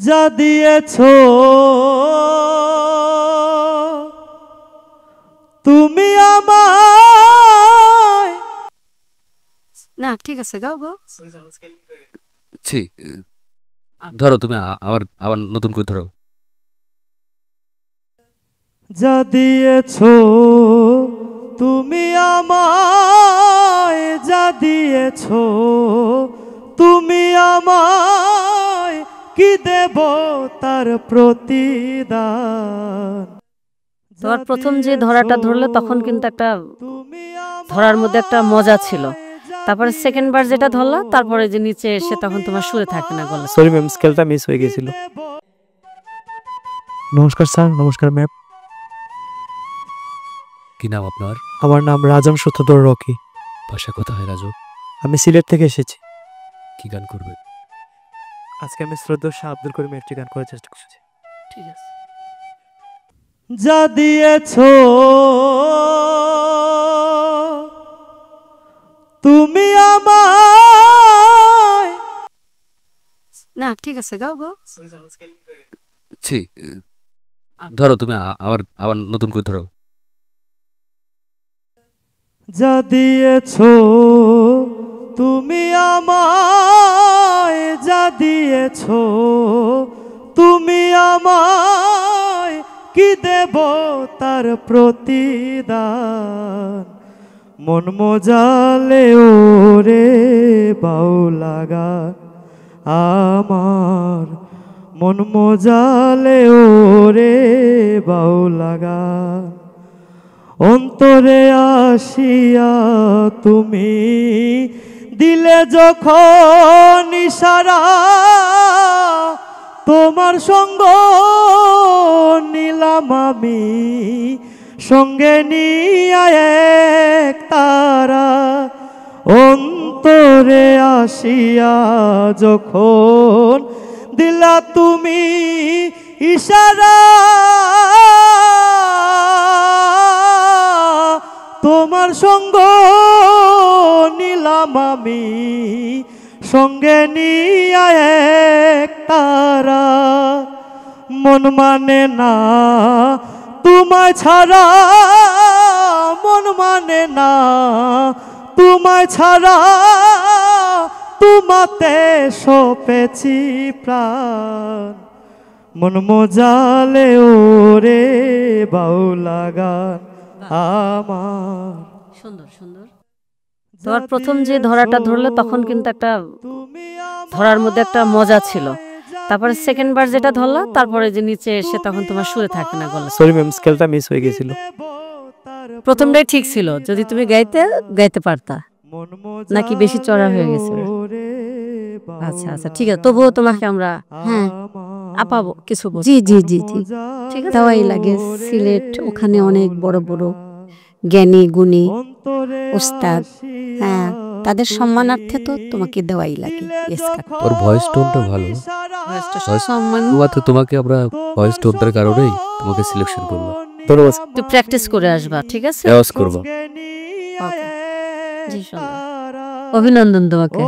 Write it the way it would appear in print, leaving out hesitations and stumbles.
যা দিয়েছো তুমি আমায়। না ঠিক আছে, গাও গাও। ছি, ধরো তুমি আবার আবার নতুন করে ধরো। যা দিয়েছো তুমি আমায়, যা দিয়েছো তুমি আমায়, কি দেব তার প্রতিদান। তোমার প্রথম যে ধরাটা ধরলে তখন কিন্তু একটা ধরার মধ্যে একটা মজা ছিল, তারপরে সেকেন্ড বার যেটা ধরলা তারপরে যে নিচে এসে তখন তোমার সুরে থাকে না গলা। সরি ম্যাম, স্কেলটা মিস হয়ে গেছিল। নমস্কার স্যার। নমস্কার ম্যাম। কি নাম আপনার? আমার নাম রাজম সূত্রধর রকি। বাসা কোথায় রাজু? আমি সিলেট থেকে এসেছি। কি গান করবে? আজকে আমি শ্রদ্ধেয় শাহ আব্দুল করিমের একটি গান করার চেষ্টা করছি। ঠিক আছে। যা দিয়েছো তুমি আমায়। না ঠিক আছে, গাও গাও। ছি, ধরো তুমি আবার আবার নতুন করে ধরো। যা দিয়েছো তুমি আমায়, যা দিয়েছো তুমি আমায়, কি দেব তার প্রতিদান। মন মজালে ওরে বাউলা গান আমার, মন মজালে ওরে বাউলা গান। অন্তরে আসিয়া তুমি দিলে যখন ইশারা, তোমার সঙ্গ নিলাম আমি, সঙ্গে নিয়ে এক তারা। অন্তরে আসিয়া যখন দিলা তুমি ইশারা, তোমার সঙ্গ নিলাম আমি, সঙ্গে নিয়ে এক তারা। মন মানে না তোমায় ছাড়া, মন মানে না তোমায় ছাড়া, তোমাতে সপেছি প্রাণ। মন মজালে ওরে বাউলা গান আমার। সুন্দর সুন্দর। তোমার প্রথম যে ধরাটা ধরলে তখন কিন্তু একটা ধরার মধ্যে একটা মজা ছিল, তারপরে সেকেন্ড বার যেটা ধরলা তারপরে যে নিচে এসে তখন তোমার সুরে থাকে না গলা। সরি ম্যাম, স্কেলটা মিস হয়ে গেছিল। প্রথমটাই ঠিক ছিল, যদি তুমি গাইতে পারতা, নাকি বেশি চড়া হয়ে গেছে? আচ্ছা আচ্ছা ঠিক আছে, তবুও তোমাকে আমরা হ্যাঁ আপাবো কিছু বলতে। জি জি জি জি ঠিক আছে। দেওয়াই লাগে। সিলেট ওখানে অনেক বড় বড় জ্ঞানী গুণী ওস্তাদ, হ্যাঁ তাদের সম্মানার্থে তো তোমাকে দেওয়াই লাগে। ওর ভয়েস টোনটা ভালো, সম্মান। তোমাকে আমরা ভয়েস টোনটার কারণেই তোমাকে সিলেকশন করবো। ধন্যবাদ। একটু প্র্যাকটিস করে আসবা, ঠিক আছে? রেওয়াজ করবো। ওকে, জি সুন্দর, অভিনন্দন তোমাকে।